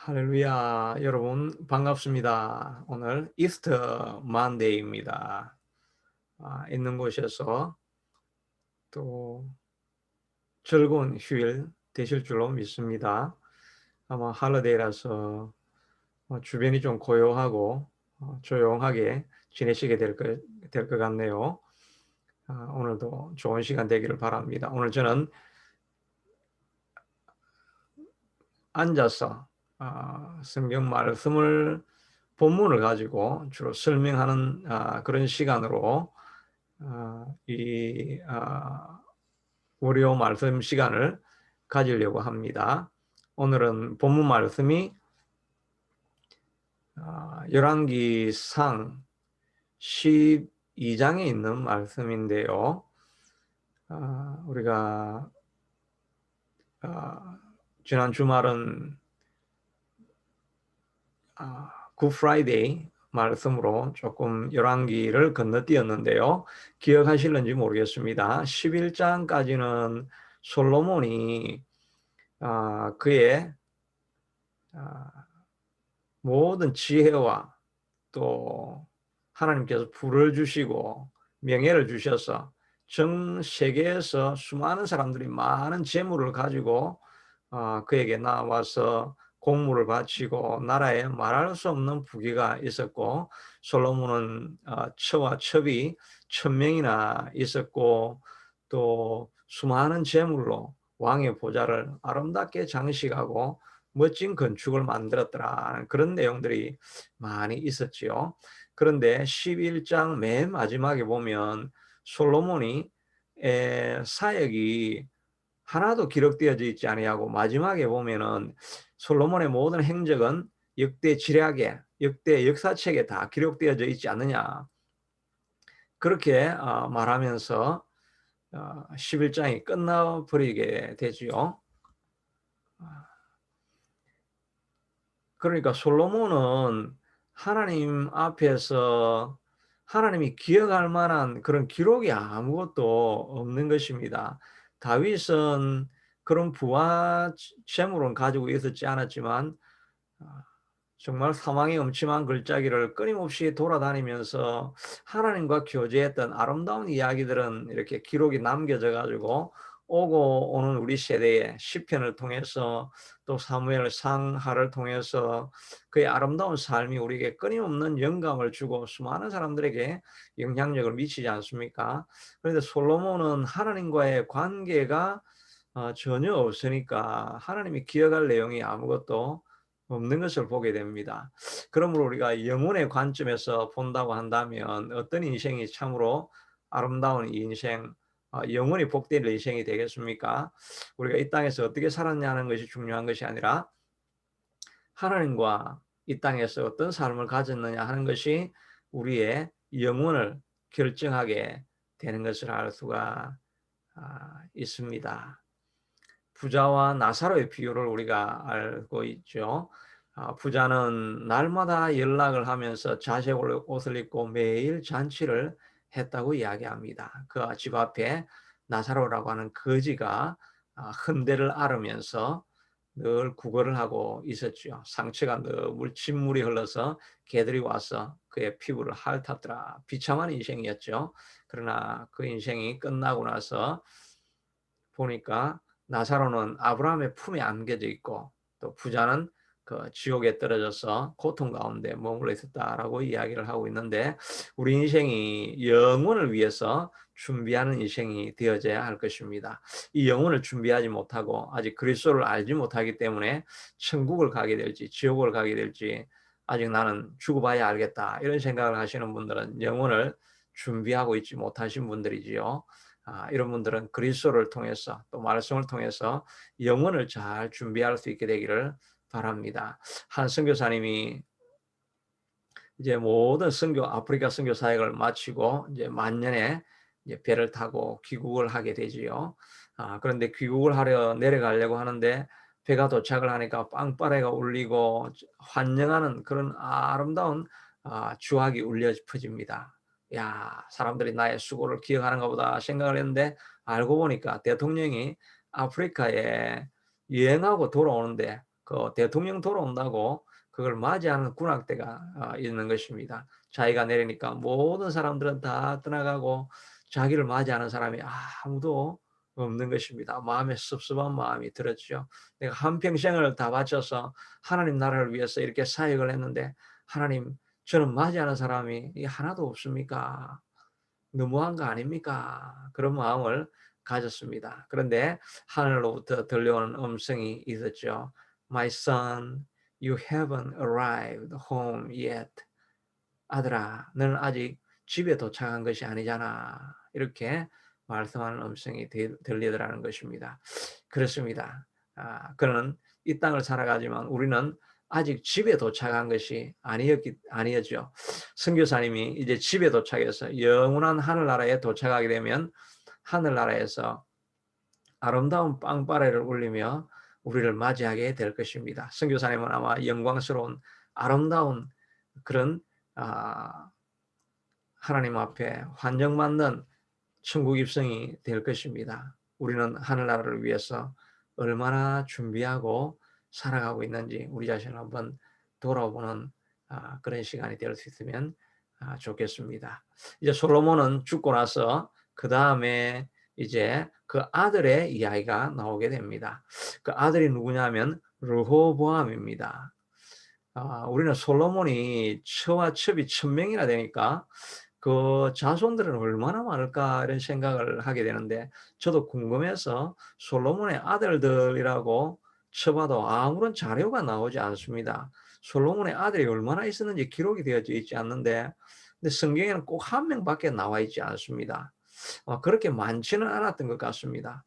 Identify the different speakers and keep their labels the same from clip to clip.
Speaker 1: 할렐루야, 여러분 반갑습니다. 오늘 이스터 만데이입니다. 있는 곳에서 또 즐거운 휴일 되실 줄로 믿습니다. 아마 할러데이라서 주변이 좀 고요하고 조용하게 지내시게 될 것 같네요. 오늘도 좋은 시간 되기를 바랍니다. 오늘 저는 앉아서 성경 말씀을 본문을 가지고 주로 설명하는 그런 시간으로 이 월요 말씀 시간을 가지려고 합니다. 오늘은 본문 말씀이 열왕기상 12장에 있는 말씀인데요. 우리가 지난 주말은 굿프라이데이 말씀으로 조금 열왕기를 건너뛰었는데요. 기억하실는지 모르겠습니다. 11장까지는 솔로몬이 그의 모든 지혜와 또 하나님께서 불을 주시고 명예를 주셔서 전 세계에서 수많은 사람들이 많은 재물을 가지고 그에게 나와서 공물을 바치고 나라에 말할 수 없는 부귀가 있었고, 솔로몬은 처와 첩이 1000명이나 있었고, 또 수많은 재물로 왕의 보좌를 아름답게 장식하고 멋진 건축을 만들었더라, 그런 내용들이 많이 있었지요. 그런데 11장 맨 마지막에 보면 솔로몬이 사역이 하나도 기록되어져 있지 아니하고, 마지막에 보면은 솔로몬의 모든 행적은 역대 지략에, 역대 역사책에 다 기록되어져 있지 않느냐, 그렇게 말하면서 11장이 끝나버리게 되지요. 그러니까 솔로몬은 하나님 앞에서 하나님이 기억할 만한 그런 기록이 아무것도 없는 것입니다. 다윗은 그런 부와 재물은 가지고 있었지 않았지만 정말 사망의 음침한 글자기를 끊임없이 돌아다니면서 하나님과 교제했던 아름다운 이야기들은 이렇게 기록이 남겨져 가지고 오고 오는 우리 세대의 시편을 통해서 또 사무엘 상하를 통해서 그의 아름다운 삶이 우리에게 끊임없는 영감을 주고 수많은 사람들에게 영향력을 미치지 않습니까? 그런데 솔로몬은 하나님과의 관계가 전혀 없으니까 하나님이 기억할 내용이 아무것도 없는 것을 보게 됩니다. 그러므로 우리가 영혼의 관점에서 본다고 한다면 어떤 인생이 참으로 아름다운 인생, 영혼이 복된 인생이 되겠습니까? 우리가 이 땅에서 어떻게 살았냐는 것이 중요한 것이 아니라 하나님과 이 땅에서 어떤 삶을 가졌느냐 하는 것이 우리의 영혼을 결정하게 되는 것을 알 수가 있습니다. 부자와 나사로의 비유를 우리가 알고 있죠. 부자는 날마다 연락을 하면서 자색 옷을 입고 매일 잔치를 했다고 이야기합니다. 그 집 앞에 나사로라고 하는 거지가 흔대를 앓으면서 늘 구걸을 하고 있었죠. 상처가 너무 진물이 흘러서 개들이 와서 그의 피부를 핥았더라. 비참한 인생이었죠. 그러나 그 인생이 끝나고 나서 보니까 나사로는 아브라함의 품에 안겨져 있고 또 부자는 그 지옥에 떨어져서 고통 가운데 머물러 있었다라고 이야기를 하고 있는데, 우리 인생이 영혼을 위해서 준비하는 인생이 되어져야 할 것입니다. 이 영혼을 준비하지 못하고 아직 그리스도를 알지 못하기 때문에 천국을 가게 될지 지옥을 가게 될지 아직 나는 죽어봐야 알겠다, 이런 생각을 하시는 분들은 영혼을 준비하고 있지 못하신 분들이지요. 이런 분들은 그리스도를 통해서 또 말씀을 통해서 영혼을 잘 준비할 수 있게 되기를 바랍니다. 한 선교사님이 이제 모든 선교 아프리카 선교 사역을 마치고 이제 만년에 이제 배를 타고 귀국을 하게 되지요. 그런데 귀국을 하려 내려가려고 하는데 배가 도착을 하니까 빵빠레가 울리고 환영하는 그런 아름다운 주악이 울려 퍼집니다. 야, 사람들이 나의 수고를 기억하는가 보다 생각을 했는데 알고 보니까 대통령이 아프리카에 여행하고 돌아오는데 그 대통령 돌아온다고 그걸 맞이하는 군악대가 있는 것입니다. 자기가 내리니까 모든 사람들은 다 떠나가고 자기를 맞이하는 사람이 아무도 없는 것입니다. 마음에 섭섭한 마음이 들었죠. 내가 한평생을 다 바쳐서 하나님 나라를 위해서 이렇게 사역을 했는데 하나님, 저는 맞이하는 사람이 하나도 없습니까? 너무한 거 아닙니까? 그런 마음을 가졌습니다. 그런데 하늘로부터 들려오는 음성이 있었죠. My son, you haven't arrived home yet. 아들아, 너는 아직 집에 도착한 것이 아니잖아. 이렇게 말씀하는 음성이 들리더라는 것입니다. 그렇습니다. 그는 이 땅을 살아가지만 우리는 아직 집에 도착한 것이 아니었죠. 선교사님이 이제 집에 도착해서 영원한 하늘나라에 도착하게 되면 하늘나라에서 아름다운 빵빠레를 울리며 우리를 맞이하게 될 것입니다. 선교사님은 아마 영광스러운 아름다운 그런 하나님 앞에 환영받는 천국 입성이 될 것입니다. 우리는 하늘나라를 위해서 얼마나 준비하고 살아가고 있는지 우리 자신을 한번 돌아보는 그런 시간이 될 수 있으면 좋겠습니다. 이제 솔로몬은 죽고 나서 그 다음에 이제 그 아들의 이야기가 나오게 됩니다. 그 아들이 누구냐면 르호보암입니다. 우리는 솔로몬이 처와 첩이 1000명이나 되니까 그 자손들은 얼마나 많을까 이런 생각을 하게 되는데 저도 궁금해서 솔로몬의 아들들이라고 쳐봐도 아무런 자료가 나오지 않습니다. 솔로몬의 아들이 얼마나 있었는지 기록이 되어져 있지 않는데 근데 성경에는 꼭 한 명밖에 나와 있지 않습니다. 그렇게 많지는 않았던 것 같습니다.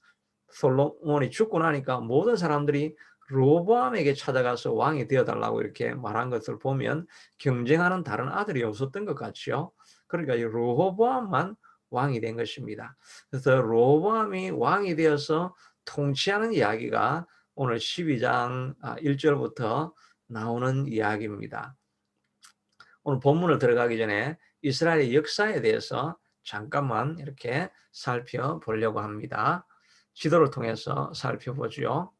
Speaker 1: 솔로몬이 죽고 나니까 모든 사람들이 르호보암에게 찾아가서 왕이 되어달라고 이렇게 말한 것을 보면 경쟁하는 다른 아들이 없었던 것 같죠. 그러니까 이 르호보암만 왕이 된 것입니다. 그래서 르호보암이 왕이 되어서 통치하는 이야기가 오늘 12장 1절부터 나오는 이야기입니다. 오늘 본문을 들어가기 전에 이스라엘의 역사에 대해서 잠깐만 이렇게 살펴보려고 합니다. 지도를 통해서 살펴보죠.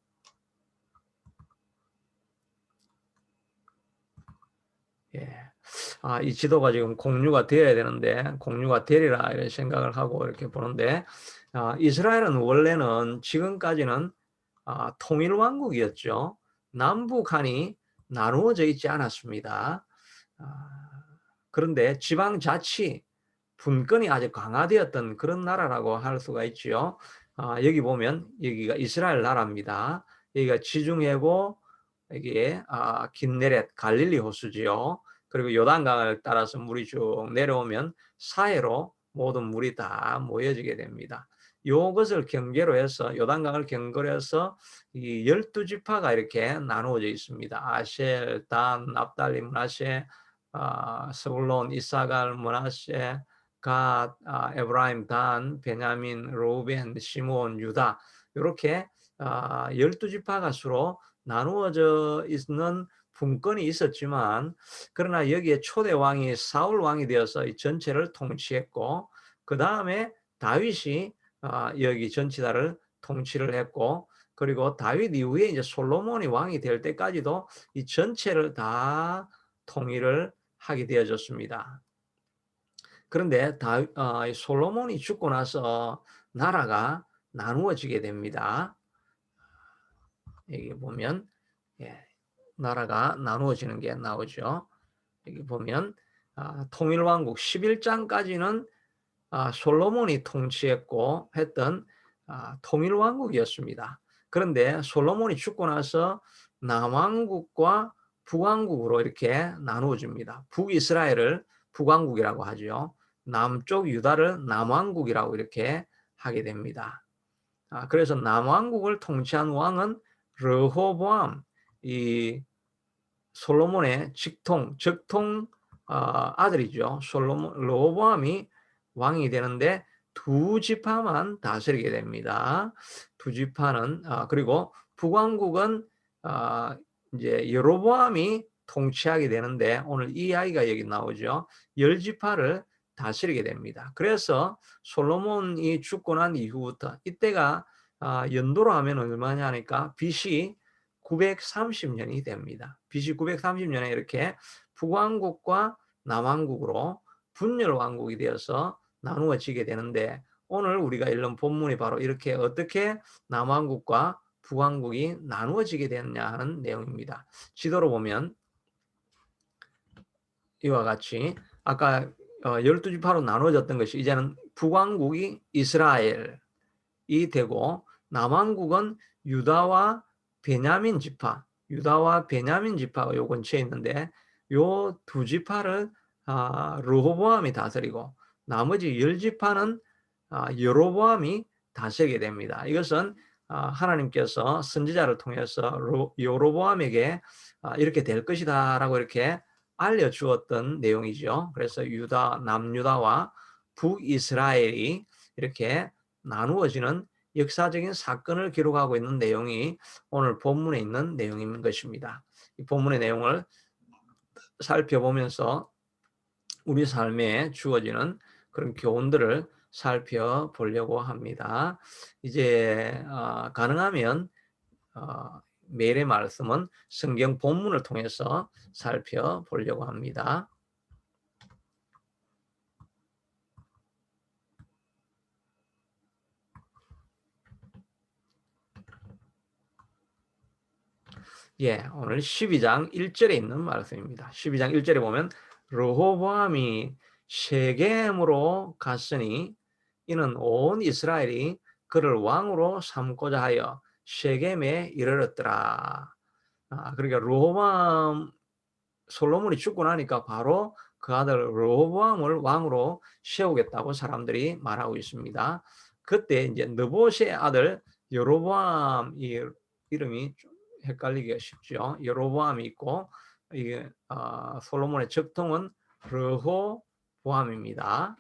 Speaker 1: 예. 이 지도가 지금 공유가 되어야 되는데 공유가 되리라 이런 생각을 하고 이렇게 보는데 이스라엘은 원래는 지금까지는 통일왕국이었죠. 남북한이 나누어져 있지 않았습니다. 그런데 지방자치 분권이 아주 강화되었던 그런 나라라고 할 수가 있지요. 여기 보면 여기가 이스라엘 나라입니다. 여기가 지중해고 여기에 긴네렛 갈릴리 호수지요. 그리고 요단강을 따라서 물이 쭉 내려오면 사해로 모든 물이 다 모여지게 됩니다. 이것을 경계로 해서 요단강을 경계로 해서 이 12지파가 이렇게 나누어져 있습니다. 아셀, 단, 납달리, 므낫세, 스불론, 이사갈, 므낫세, 갓, 에브라임, 단, 베냐민, 로벤, 시몬, 유다 이렇게 12지파가 수로 나누어져 있는 분권이 있었지만 그러나 여기에 초대 왕이 사울 왕이 되어서 이 전체를 통치했고 그 다음에 다윗이 여기 전치다를 통치를 했고 그리고 다윗 이후에 이제 솔로몬이 왕이 될 때까지도 이 전체를 다 통일을 하게 되어졌습니다. 그런데 솔로몬이 죽고 나서 나라가 나누어지게 됩니다. 여기 보면 나라가 나누어지는 게 나오죠. 여기 보면 통일왕국 11장까지는 솔로몬이 통치했고 했던 통일왕국이었습니다. 그런데 솔로몬이 죽고 나서 남왕국과 북왕국으로 이렇게 나누어집니다. 북이스라엘을 북왕국이라고 하죠. 남쪽 유다를 남왕국이라고 이렇게 하게 됩니다. 그래서 남왕국을 통치한 왕은 르호보암, 이 솔로몬의 적통 아들이죠. 르호보암이 왕이 되는데 두 지파만 다스리게 됩니다. 두 지파는 그리고 북왕국은 이제 여로보암이 통치하게 되는데 오늘 이 이야기가 여기 나오죠. 10지파를 다스리게 됩니다. 그래서 솔로몬이 죽고 난 이후부터 이때가 연도로 하면 얼마냐 하니까 BC 930년이 됩니다. BC 930년에 이렇게 북왕국과 남왕국으로 분열 왕국이 되어서 나누어지게 되는데, 오늘 우리가 읽은 본문이 바로 이렇게 어떻게 남왕국과 북왕국이 나누어지게 됐냐 하는 내용입니다. 지도로 보면 이와 같이 아까 12지파로 나누어졌던 것이 이제는 북왕국이 이스라엘이 되고, 남왕국은 유다와 베냐민 지파가 요 근처에 있는데, 요 두 지파를 르호보암이 다스리고, 나머지 10지파는 여로보암이 다스리게 됩니다. 이것은 하나님께서 선지자를 통해서 여로보암에게 이렇게 될 것이다 라고 이렇게 알려주었던 내용이죠. 그래서 남유다와 북이스라엘이 이렇게 나누어지는 역사적인 사건을 기록하고 있는 내용이 오늘 본문에 있는 내용인 것입니다. 이 본문의 내용을 살펴보면서 우리 삶에 주어지는 그런 교훈들을 살펴보려고 합니다. 이제 가능하면 매일의 말씀은 성경 본문을 통해서 살펴보려고 합니다. 오늘 12장 1절에 있는 말씀입니다. 12장 1절에 보면 르호보암이 셰겜으로 갔으니 이는 온 이스라엘이 그를 왕으로 삼고자 하여 셰겜에 이르렀더라. 그러니까 르호보암, 솔로몬이 죽고 나니까 바로 그 아들 르호보암을 왕으로 세우겠다고 사람들이 말하고 있습니다. 그때 이제 느봇의 아들 여로보암, 이 이름이 좀 헷갈리기가 쉽죠. 여로보암이 있고, 이게 솔로몬의 적통은 르호보암입니다.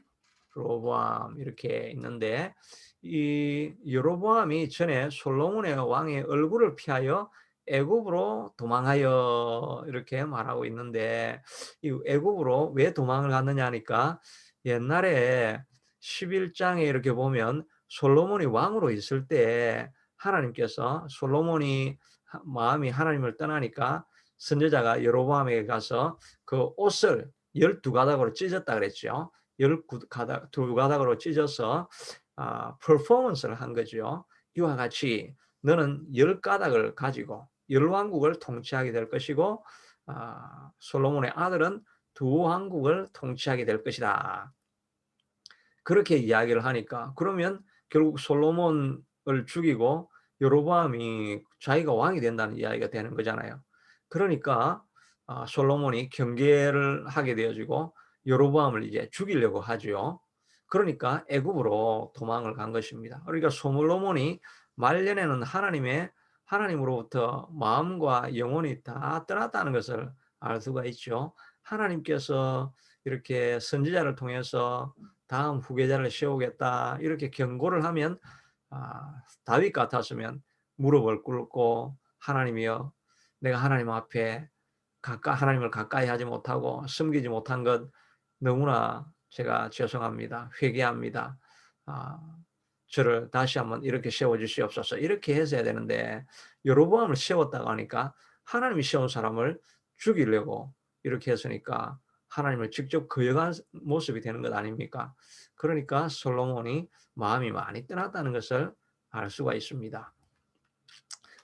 Speaker 1: 르호보암 이렇게 있는데, 이 여로보암이 전에 솔로몬의 왕의 얼굴을 피하여 애굽으로 도망하여 이렇게 말하고 있는데, 이 애굽으로 왜 도망을 갔느냐 하니까, 옛날에 11장에 이렇게 보면 솔로몬이 왕으로 있을 때 하나님께서 솔로몬이 마음이 하나님을 떠나니까 선지자가 여로보암에게 가서 그 옷을 12가닥으로 찢었다 그랬죠. 12가닥으로 찢어서 퍼포먼스를 한 거죠. 이와 같이 너는 10가닥을 가지고 10왕국을 통치하게 될 것이고, 솔로몬의 아들은 2왕국을 통치하게 될 것이다. 그렇게 이야기를 하니까, 그러면 결국 솔로몬을 죽이고 여로보암이 자기가 왕이 된다는 이야기가 되는 거잖아요. 그러니까 솔로몬이 경계를 하게 되어지고 여로보암을 이제 죽이려고 하죠. 그러니까 애굽으로 도망을 간 것입니다. 그러니까 솔로몬이 말년에는 하나님으로부터 마음과 영혼이 다 떠났다는 것을 알 수가 있죠. 하나님께서 이렇게 선지자를 통해서 다음 후계자를 세우겠다 이렇게 경고를 하면, 다윗 같았으면 무릎을 꿇고 하나님이여, 내가 하나님 앞에 하나님을 가까이 하지 못하고 섬기지 못한 것 너무나 제가 죄송합니다. 회개합니다. 저를 다시 한번 이렇게 세워주시옵소서. 이렇게 했어야 되는데, 여로보암을 세웠다고 하니까 하나님이 세운 사람을 죽이려고 이렇게 했으니까 하나님을 직접 거역한 모습이 되는 것 아닙니까? 그러니까 솔로몬이 마음이 많이 떠났다는 것을 알 수가 있습니다.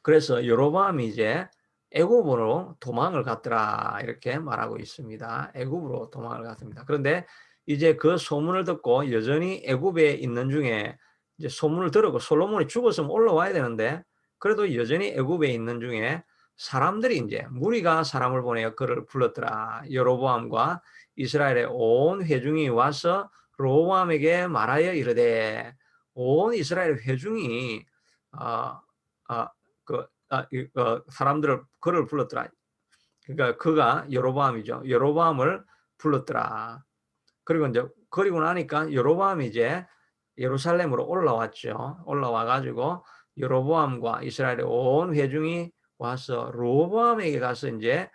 Speaker 1: 그래서 여로보암이 이제 애굽으로 도망을 갔더라 이렇게 말하고 있습니다. 애굽으로 도망을 갔습니다. 그런데 이제 그 소문을 듣고 여전히 애굽에 있는 중에, 이제 소문을 들었고 솔로몬이 죽었으면 올라와야 되는데, 그래도 여전히 애굽에 있는 중에 사람들이 이제 무리가 사람을 보내어 그를 불렀더라. 여로보암과 이스라엘의 온 회중이 와서 로보암에게 말하여 이르되, 온 이스라엘 회중이 사람들을 그를 불렀더라. 그러니까 그가 여로보암이죠. 여로보암을 불렀더라. 그리고 나니까 여로보암이 이제 예루살렘으로 올라왔죠. 올라와 가지고 여로보암과 이스라엘의 온 회중이 와서 로보암에게 가서 이제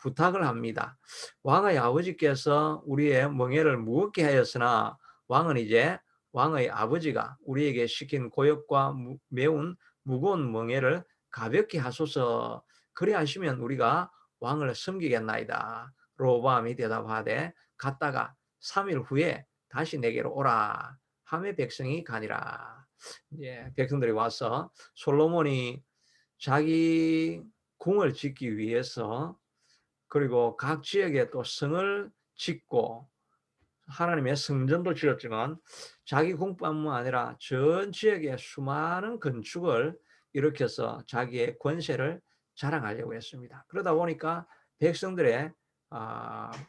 Speaker 1: 부탁을 합니다. 왕의 아버지께서 우리의 멍에를 무겁게 하였으나 왕의 아버지가 우리에게 시킨 고역과 매운 무거운 멍에를 가볍게 하소서. 그리하시면 우리가 왕을 섬기겠나이다. 로보암이 대답하되 갔다가 3일 후에 다시 내게로 오라 하매 백성이 가니라. 이제 백성들이 와서 솔로몬이 자기 궁을 짓기 위해서 그리고 각 지역에 또 성을 짓고 하나님의 성전도 지었지만 자기 궁뿐만 아니라 전 지역에 수많은 건축을 일으켜서 자기의 권세를 자랑하려고 했습니다. 그러다 보니까 백성들의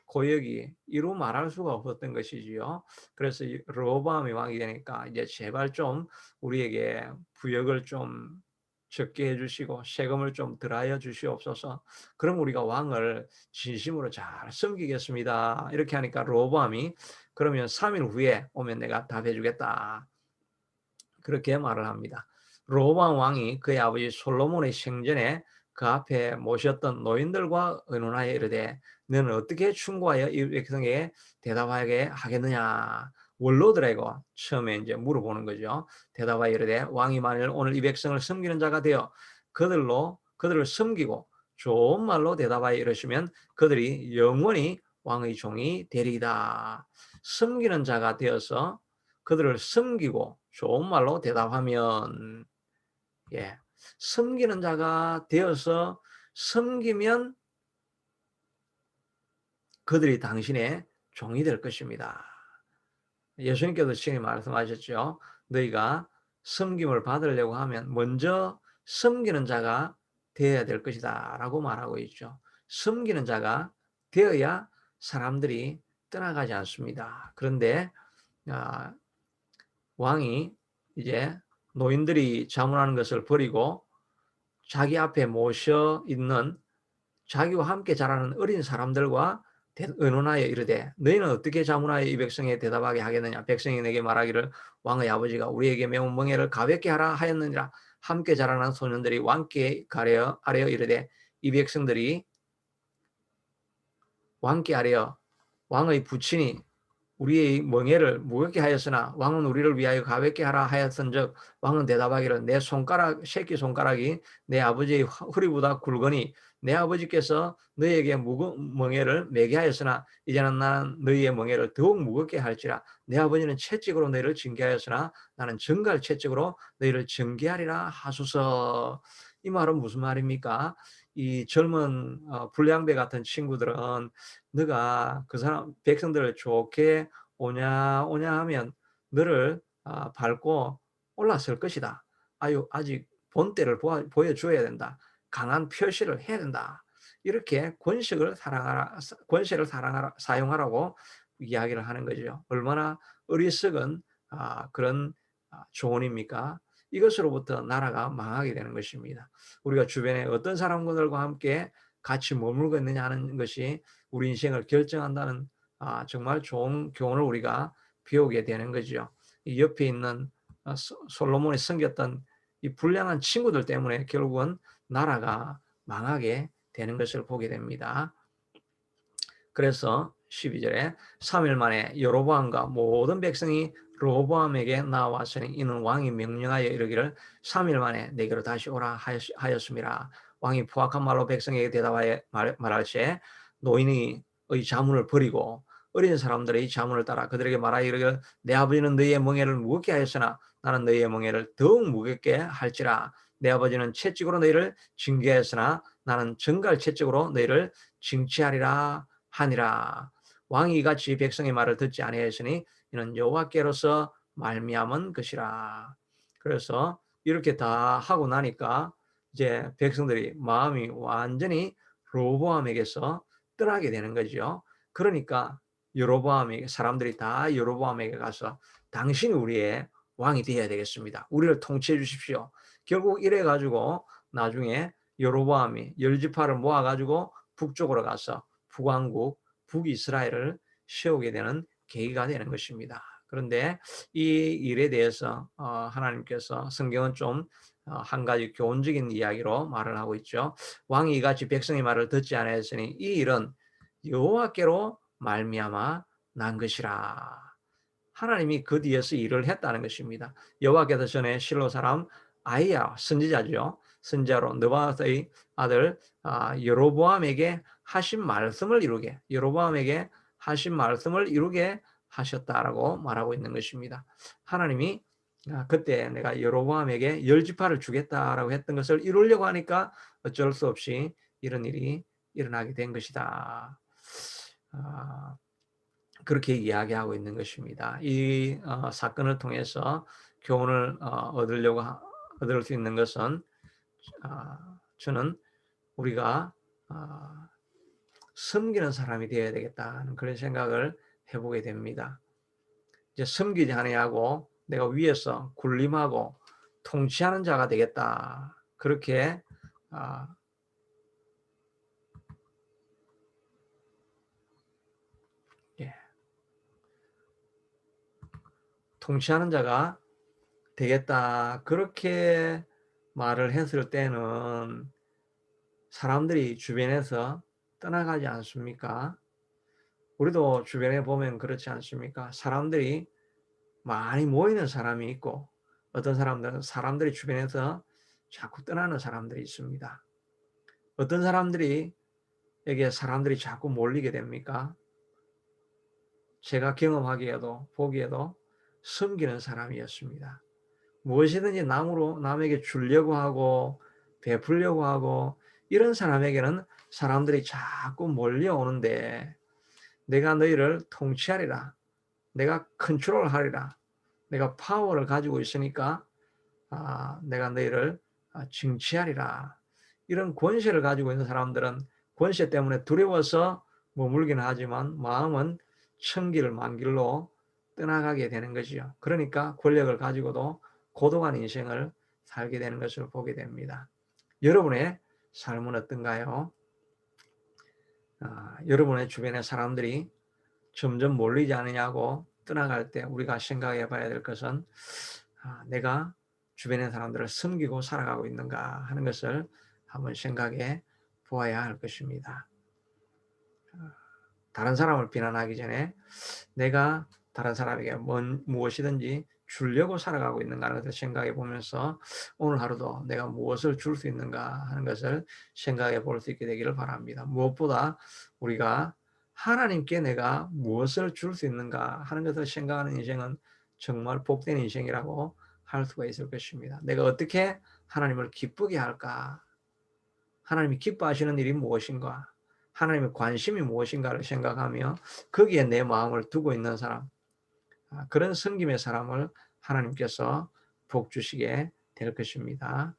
Speaker 1: 고역이 이루 말할 수가 없었던 것이지요. 그래서 르호보암이 왕이 되니까 이제 제발 좀 우리에게 부역을 좀 적게 해주시고 세금을 좀 덜하여 주시옵소서. 그럼 우리가 왕을 진심으로 잘 섬기겠습니다. 이렇게 하니까 르호보암이 그러면 3일 후에 오면 내가 답해 주겠다. 그렇게 말을 합니다. 르호보암 왕이 그의 아버지 솔로몬의 생전에 그 앞에 모셨던 노인들과 의논하여 이르되 너는 어떻게 충고하여 이 백성에게 대답하게 하겠느냐. 원로들에게 처음에 이제 물어보는 거죠. 대답하여 이르되 왕이 만일 오늘 이 백성을 섬기는 자가 되어 그들을 섬기고 좋은 말로 대답하여 이르시면 그들이 영원히 왕의 종이 되리이다. 섬기는 자가 되어서 그들을 섬기고 좋은 말로 대답하면, 예, 섬기는 자가 되어서 섬기면 그들이 당신의 종이 될 것입니다. 예수님께서 친히 말씀하셨죠. 너희가 섬김을 받으려고 하면 먼저 섬기는 자가 되어야 될 것이다 라고 말하고 있죠. 섬기는 자가 되어야 사람들이 떠나가지 않습니다. 그런데 왕이 이제 노인들이 자문하는 것을 버리고 자기 앞에 모셔 있는 자기와 함께 자라는 어린 사람들과 의논하여 이르되 너희는 어떻게 자문하여 이 백성에 대답하게 하겠느냐. 백성이 내게 말하기를 왕의 아버지가 우리에게 매운 멍에를 가볍게 하라 하였느니라. 함께 자라는 소년들이 왕께 아뢰어 이르되 이 백성들이 왕께 아뢰어 왕의 부친이 우리의 멍에를 무겁게 하였으나 왕은 우리를 위하여 가볍게 하라 하였은즉 왕은 대답하기를 내 새끼 손가락이 내 아버지의 허리보다 굵으니 내 아버지께서 너희에게 무거운 멍에를 매게 하였으나 이제는 나는 너희의 멍에를 더욱 무겁게 할지라. 내 아버지는 채찍으로 너희를 징계하였으나 나는 정갈 채찍으로 너희를 징계하리라 하소서. 이 말은 무슨 말입니까? 이 젊은 불량배 같은 친구들은 너가 그 사람 백성들을 좋게 오냐 하면 너를 밟고 올라설 것이다. 아직 본때를 보여줘야 된다. 강한 표시를 해야 된다. 이렇게 권세를 사용하라고 이야기를 하는 거죠. 얼마나 어리석은 그런 조언입니까? 이것으로부터 나라가 망하게 되는 것입니다. 우리가 주변에 어떤 사람들과 함께 같이 머물고 있느냐 하는 것이 우리 인생을 결정한다는 정말 좋은 교훈을 우리가 배우게 되는 거죠. 이 옆에 있는 솔로몬이 섬겼던 이 불량한 친구들 때문에 결국은 나라가 망하게 되는 것을 보게 됩니다. 그래서 12절에 3일 만에 여로보암과 모든 백성이 르호보암에게 나왔으니 이는 왕이 명령하여 이르기를 3일 만에 내게로 다시 오라 하였습니다. 왕이 포악한 말로 백성에게 대답하여 말할세 노인의 자문을 버리고 어린 사람들의 자문을 따라 그들에게 말하여 이르기를 내 아버지는 너희의 멍에를 무겁게 하였으나 나는 너희의 멍에를 더욱 무겁게 할지라. 내 아버지는 채찍으로 너희를 징계했으나 나는 정갈 채찍으로 너희를 징치하리라 하니라. 왕이 이같이 백성의 말을 듣지 아니하였으니 이는 여호와께로서 말미암은 것이라. 그래서 이렇게 다 하고 나니까 이제 백성들이 마음이 완전히 르호보암에게서 떠나게 되는 거죠. 그러니까 사람들이 다 여로보암에게 가서 당신이 우리의 왕이 되어야 되겠습니다. 우리를 통치해 주십시오. 결국 이래 가지고 나중에 여로보암이 열지파를 모아 가지고 북쪽으로 가서 북왕국 북이스라엘을 세우게 되는 계기가 되는 것입니다. 그런데 이 일에 대해서 하나님께서 성경은 좀 한 가지 교훈적인 이야기로 말을 하고 있죠. 왕이 이같이 백성의 말을 듣지 아니하였으니 이 일은 여호와께로 말미암아 난 것이라. 하나님이 그 뒤에서 일을 했다는 것입니다. 여호와께서 전에 실로 사람 아이야 선지자죠. 선지자로 느바의 아들 여로보암에게 하신 말씀을 이루게, 여로보암에게 하신 말씀을 이루게 하셨다라고 말하고 있는 것입니다. 하나님이 그때 내가 여로보암에게 열 지파를 주겠다라고 했던 것을 이루려고 하니까 어쩔 수 없이 이런 일이 일어나게 된 것이다. 그렇게 이야기하고 있는 것입니다. 이 사건을 통해서 교훈을 얻을 수 있는 것은 저는 우리가 섬기는 사람이 되어야 되겠다는 그런 생각을 해보게 됩니다. 이제 섬기지 아니하고 내가 위에서 군림하고 통치하는 자가 되겠다. 그렇게 예, 통치하는 자가 되겠다. 그렇게 말을 했을 때는 사람들이 주변에서 떠나가지 않습니까? 우리도 주변에 보면 그렇지 않습니까? 사람들이 많이 모이는 사람이 있고 어떤 사람들은 사람들이 주변에서 자꾸 떠나는 사람들이 있습니다. 어떤 사람들에게 사람들이 자꾸 몰리게 됩니까? 제가 경험하기에도 보기에도 섬기는 사람이었습니다. 무엇이든지 남에게 주려고 하고 베풀려고 하고 이런 사람에게는 사람들이 자꾸 몰려오는데 내가 너희를 통치하리라. 내가 컨트롤하리라. 내가 파워를 가지고 있으니까 내가 너희를 징치하리라. 이런 권세를 가지고 있는 사람들은 권세 때문에 두려워서 머물기는 하지만 마음은 천길 만길로 떠나가게 되는 것이요. 그러니까 권력을 가지고도 고독한 인생을 살게 되는 것을 보게 됩니다. 여러분의 삶은 어떤가요? 여러분의 주변의 사람들이 점점 몰리지 않느냐고 떠나갈 때 우리가 생각해 봐야 될 것은 내가 주변의 사람들을 섬기고 살아가고 있는가 하는 것을 한번 생각해 보아야 할 것입니다. 다른 사람을 비난하기 전에 내가 다른 사람에게 무엇이든지 주려고 살아가고 있는가 하는 것을 생각해 보면서 오늘 하루도 내가 무엇을 줄 수 있는가 하는 것을 생각해 볼 수 있게 되기를 바랍니다. 무엇보다 우리가 하나님께 내가 무엇을 줄 수 있는가 하는 것을 생각하는 인생은 정말 복된 인생이라고 할 수가 있을 것입니다. 내가 어떻게 하나님을 기쁘게 할까? 하나님이 기뻐하시는 일이 무엇인가? 하나님의 관심이 무엇인가를 생각하며 거기에 내 마음을 두고 있는 사람, 그런 섬김의 사람을 하나님께서 복 주시게 될 것입니다.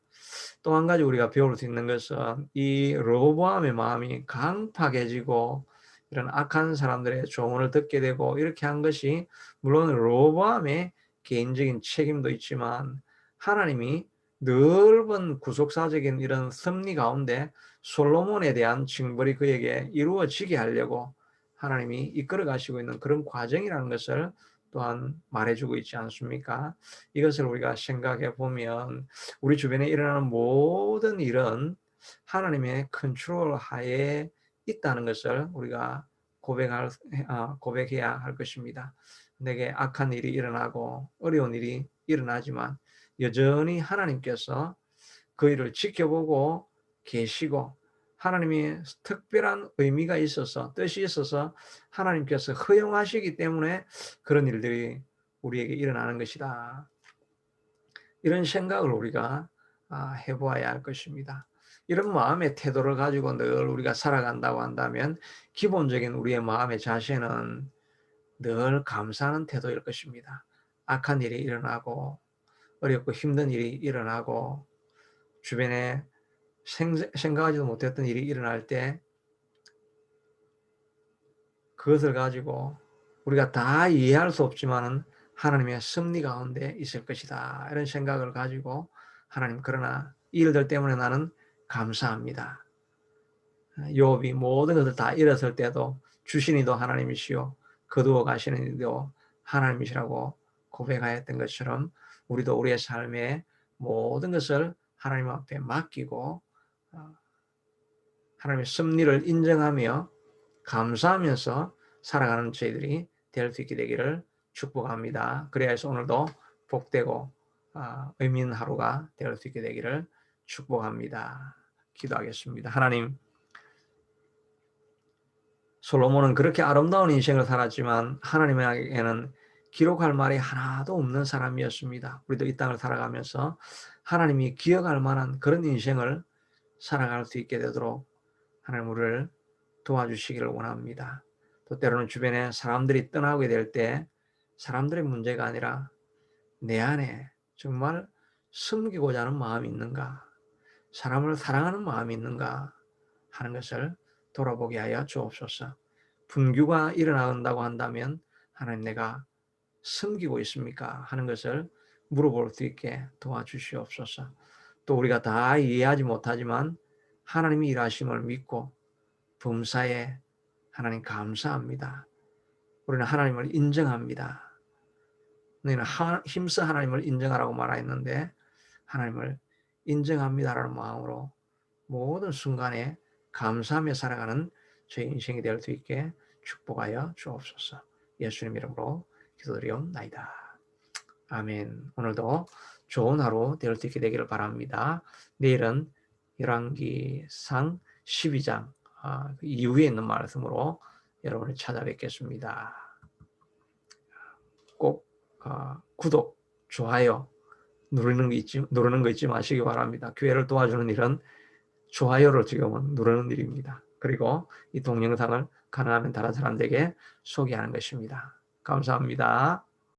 Speaker 1: 또 한 가지 우리가 배울 수 있는 것은 이 르호보암의 마음이 강팍해지고 이런 악한 사람들의 조언을 듣게 되고 이렇게 한 것이 물론 르호보암의 개인적인 책임도 있지만 하나님이 넓은 구속사적인 이런 섭리 가운데 솔로몬에 대한 징벌이 그에게 이루어지게 하려고 하나님이 이끌어 가시고 있는 그런 과정이라는 것을 또한 말해주고 있지 않습니까? 이것을 우리가 생각해 보면 우리 주변에 일어나는 모든 일은 하나님의 컨트롤 하에 있다는 것을 우리가 고백해야 할 것입니다. 내게 악한 일이 일어나고 어려운 일이 일어나지만 여전히 하나님께서 그 일을 지켜보고 계시고 하나님이 특별한 의미가 있어서 뜻이 있어서 하나님께서 허용하시기 때문에 그런 일들이 우리에게 일어나는 것이다. 이런 생각을 우리가 해보아야 할 것입니다. 이런 마음의 태도를 가지고 늘 우리가 살아간다고 한다면 기본적인 우리의 마음의 자세는 늘 감사하는 태도일 것입니다. 악한 일이 일어나고 어렵고 힘든 일이 일어나고 주변에 생각하지도 못했던 일이 일어날 때 그것을 가지고 우리가 다 이해할 수 없지만은 하나님의 섭리 가운데 있을 것이다. 이런 생각을 가지고 하나님 그러나 이 일들 때문에 나는 감사합니다. 욥이 모든 것을 다 잃었을 때도 주신 이도 하나님이시요 거두어 가시는 이도 하나님이시라고 고백하였던 것처럼 우리도 우리의 삶의 모든 것을 하나님 앞에 맡기고 하나님의 섭리를 인정하며 감사하면서 살아가는 저희들이 될 수 있게 되기를 축복합니다. 그래야 해서 오늘도 복되고 의미 있는 하루가 될 수 있게 되기를 축복합니다. 기도하겠습니다. 하나님, 솔로몬은 그렇게 아름다운 인생을 살았지만 하나님에게는 기록할 말이 하나도 없는 사람이었습니다. 우리도 이 땅을 살아가면서 하나님이 기억할 만한 그런 인생을 살아갈 수 있게 되도록 하나님 우리를 도와주시기를 원합니다. 또 때로는 주변에 사람들이 떠나게 될 때 사람들의 문제가 아니라 내 안에 정말 섬기고자 하는 마음이 있는가, 사람을 사랑하는 마음이 있는가 하는 것을 돌아보게 하여 주옵소서. 분규가 일어난다고 한다면 하나님 내가 섬기고 있습니까? 하는 것을 물어볼 수 있게 도와주시옵소서. 또 우리가 다 이해하지 못하지만 하나님이 일하심을 믿고 범사에 하나님 감사합니다. 우리는 하나님을 인정합니다. 너희는 힘써 하나님을 인정하라고 말하였는데 하나님을 인정합니다라는 마음으로 모든 순간에 감사하며 살아가는 저희 인생이 될 수 있게 축복하여 주옵소서. 예수님 이름으로 기도드리옵나이다. 아멘. 오늘도 좋은 하루 될 수 있게 되기를 바랍니다. 내일은 열왕기상 12장 그 이후에 있는 말씀으로 여러분을 찾아뵙겠습니다. 꼭 구독, 좋아요 누르는 거 잊지 마시기 바랍니다. 교회를 도와주는 일은 좋아요를 지금은 누르는 일입니다. 그리고 이 동영상을 가능하면 다른 사람들에게 소개하는 것입니다. 감사합니다.